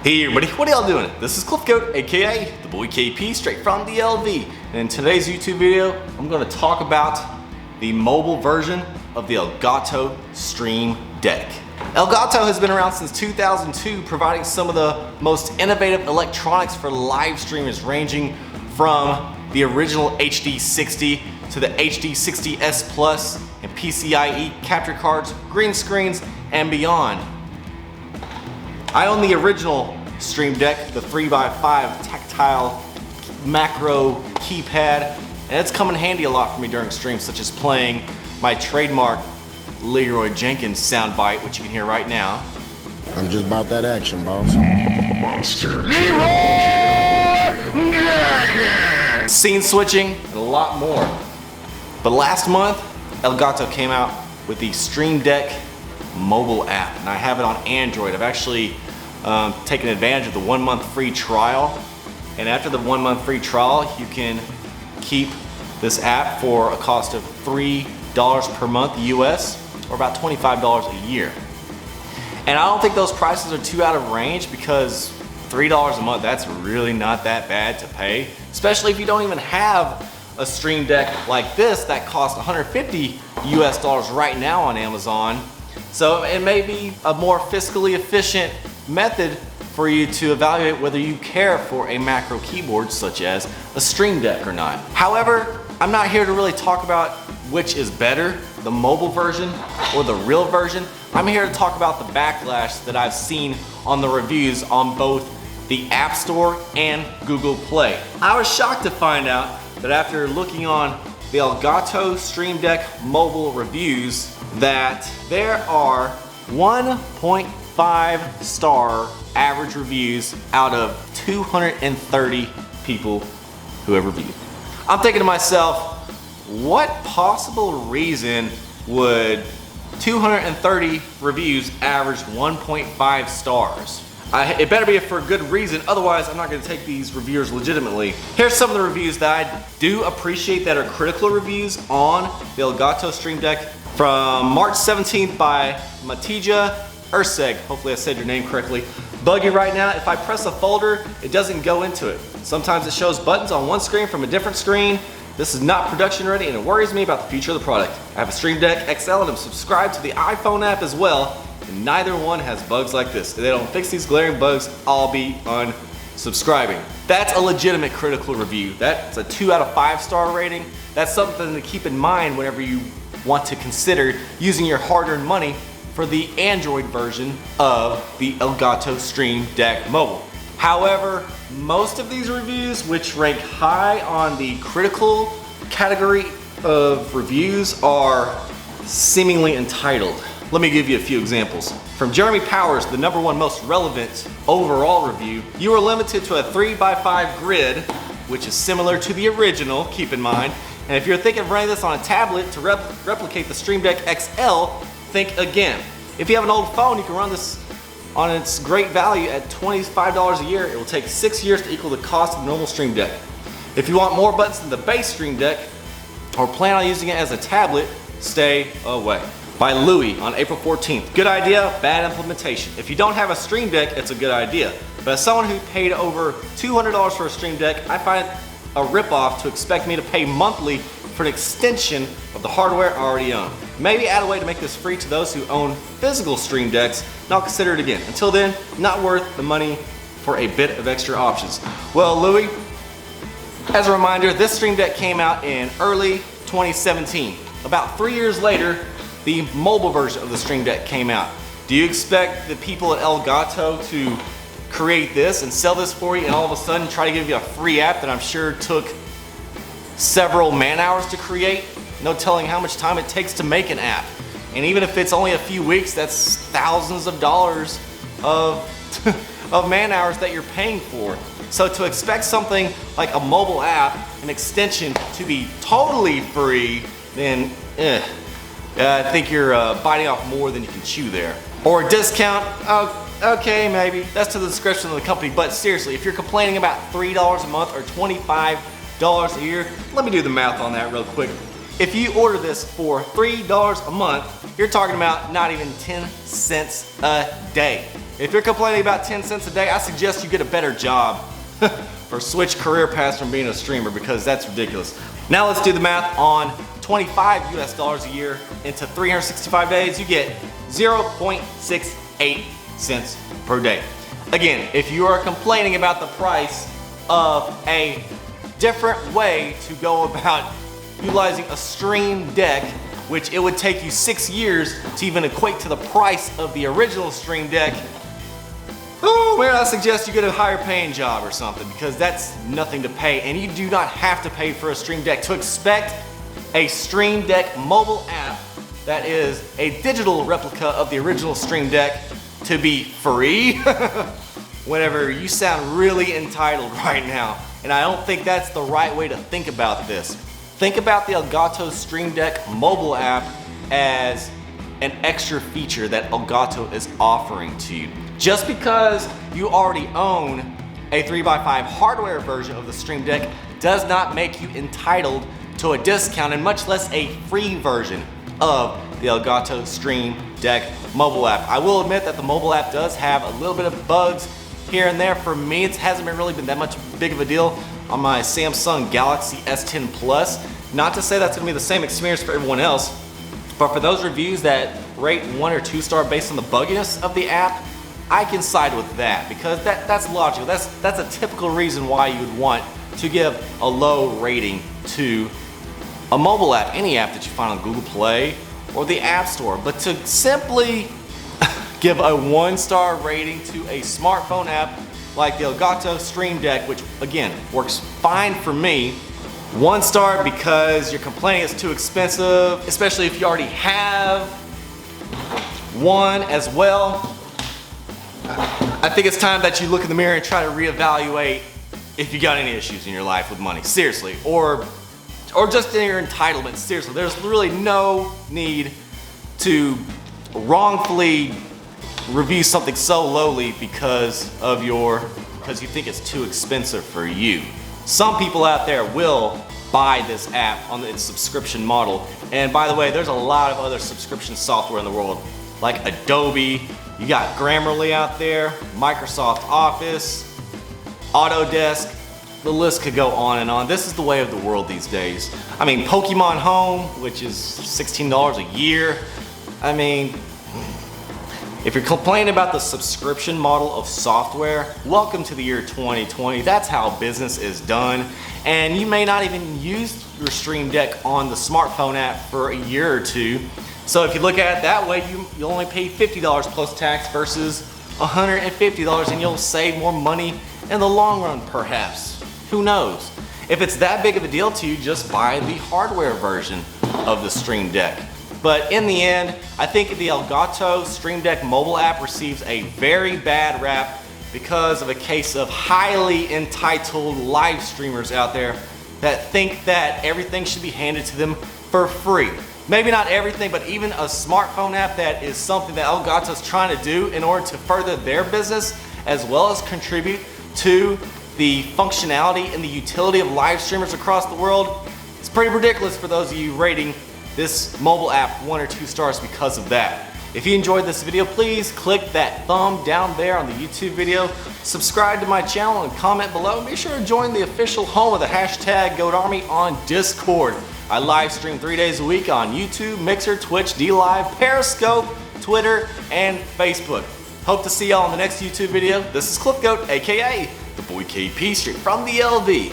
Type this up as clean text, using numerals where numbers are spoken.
Hey everybody, what are y'all doing? This is Cliffgoat, aka the boy KP, straight from the LV. And in today's YouTube video, I'm going to talk about the mobile version of the Elgato Stream Deck. Elgato has been around since 2002, providing some of the most innovative electronics for live streamers, ranging from the original HD60 to the HD60S Plus and PCIe capture cards, green screens, and beyond. I own the original Stream Deck, the 3x5 tactile macro keypad, and it's come in handy a lot for me during streams, such as playing my trademark Leroy Jenkins soundbite, which you can hear right now. I'm just about that action, boss. Monster. Scene switching, and a lot more. But last month, Elgato came out with the Stream Deck mobile app, and I have it on Android. I've actually taken advantage of the 1 month free trial, and after the 1 month free trial, you can keep this app for a cost of $3 per month US, or about $25 a year. And I don't think those prices are too out of range, because $3 a month, that's really not that bad to pay, especially if you don't even have a Stream Deck like this that costs $150 US right now on Amazon. So it may be a more fiscally efficient method for you to evaluate whether you care for a macro keyboard such as a Stream Deck or not. However, I'm not here to really talk about which is better, the mobile version or the real version. I'm here to talk about the backlash that I've seen on the reviews on both the App Store and Google Play. I was shocked to find out that after looking on the Elgato Stream Deck mobile reviews, that there are 1.5 star average reviews out of 230 people who have reviewed. I'm thinking to myself, what possible reason would 230 reviews average 1.5 stars? It better be for a good reason, otherwise I'm not going to take these reviewers legitimately. Here's some of the reviews that I do appreciate that are critical reviews on the Elgato Stream Deck. From March 17th by Matija Urseg, hopefully I said your name correctly. Buggy right now, if I press a folder, it doesn't go into it. Sometimes it shows buttons on one screen from a different screen. This is not production ready, and it worries me about the future of the product. I have a Stream Deck XL and I'm subscribed to the iPhone app as well, and neither one has bugs like this. If they don't fix these glaring bugs, I'll be unsubscribing. That's a legitimate critical review. That's a 2 out of 5 star rating. That's something to keep in mind whenever you want to consider using your hard-earned money for the Android version of the Elgato Stream Deck Mobile. However, most of these reviews, which rank high on the critical category of reviews, are seemingly entitled. Let me give you a few examples. From Jeremy Powers, the #1 most relevant overall review, you are limited to a 3x5 grid, which is similar to the original, keep in mind. And if you're thinking of running this on a tablet to replicate the Stream Deck XL, think again. If you have an old phone, you can run this on its great value at $25 a year. It will take 6 years to equal the cost of the normal Stream Deck. If you want more buttons than the base Stream Deck, or plan on using it as a tablet, stay away. By Louie on April 14th. Good idea, bad implementation. If you don't have a Stream Deck, it's a good idea. But as someone who paid over $200 for a Stream Deck, I find it a ripoff to expect me to pay monthly for an extension of the hardware I already own. Maybe add a way to make this free to those who own physical Stream Decks, and I'll consider it again. Until then, not worth the money for a bit of extra options. Well, Louie, as a reminder, this Stream Deck came out in early 2017. About 3 years later, the mobile version of the Stream Deck came out. Do you expect the people at Elgato to create this and sell this for you, and all of a sudden try to give you a free app that I'm sure took several man hours to create? No telling how much time it takes to make an app. And even if it's only a few weeks, that's thousands of dollars of, of man hours that you're paying for. So to expect something like a mobile app, an extension, to be totally free, then I think you're biting off more than you can chew there. Or a discount, okay, maybe. That's to the discretion of the company, but seriously, if you're complaining about $3 a month or $25 a year, let me do the math on that real quick. If you order this for $3 a month, you're talking about not even 10 cents a day. If you're complaining about 10 cents a day, I suggest you get a better job or switch career paths from being a streamer, because that's ridiculous. Now let's do the math on 25 US dollars a year into 365 days. You get 0.68 cents per day. Again, if you are complaining about the price of a different way to go about utilizing a Stream Deck, which it would take you 6 years to even equate to the price of the original Stream Deck, oh man, I suggest you get a higher paying job or something, because that's nothing to pay, and you do not have to pay for a Stream Deck. To expect a Stream Deck mobile app that is a digital replica of the original Stream Deck to be free, whenever you sound really entitled right now. And I don't think that's the right way to think about this. Think about the Elgato Stream Deck mobile app as an extra feature that Elgato is offering to you. Just because you already own a 3x5 hardware version of the Stream Deck does not make you entitled to a discount, and much less a free version of the Elgato Stream Deck mobile app. I will admit that the mobile app does have a little bit of bugs here and there. For me, it hasn't really been that much big of a deal on my Samsung Galaxy S10 Plus. Not to say that's gonna be the same experience for everyone else, but for those reviews that rate 1 or 2 star based on the bugginess of the app, I can side with that, because that's logical. That's a typical reason why you would want to give a low rating to a mobile app, any app that you find on Google Play or the App Store. But to simply give a 1-star rating to a smartphone app like the Elgato Stream Deck, which again works fine for me, 1 star because you're complaining it's too expensive, especially if you already have one as well. I think it's time that you look in the mirror and try to reevaluate if you got any issues in your life with money, seriously, or just in your entitlement, seriously. There's really no need to wrongfully review something so lowly because you think it's too expensive for you. Some people out there will buy this app on its subscription model, and by the way, there's a lot of other subscription software in the world, like Adobe. You got Grammarly out there, Microsoft Office, Autodesk. The list could go on and on. This is the way of the world these days. I mean, Pokemon Home, which is $16 a year. I mean, if you're complaining about the subscription model of software, welcome to the year 2020. That's how business is done. And you may not even use your Stream Deck on the smartphone app for a year or two. So if you look at it that way, you'll only pay $50 plus tax versus $150, and you'll save more money in the long run, perhaps. Who knows? If it's that big of a deal to you, just buy the hardware version of the Stream Deck. But in the end, I think the Elgato Stream Deck mobile app receives a very bad rap because of a case of highly entitled live streamers out there that think that everything should be handed to them for free. Maybe not everything, but even a smartphone app that is something that Elgato's trying to do in order to further their business, as well as contribute to the functionality and the utility of live streamers across the world. It's pretty ridiculous for those of you rating this mobile app 1 or 2 stars because of that. If you enjoyed this video, please click that thumb down there on the YouTube video, subscribe to my channel, and comment below. Be sure to join the official home of the hashtag Goat Army on Discord. I live stream 3 days a week on YouTube, Mixer, Twitch, DLive, Periscope, Twitter, and Facebook. Hope to see y'all in the next YouTube video. This is Cliffgoat, aka the boy KP, straight from the LV.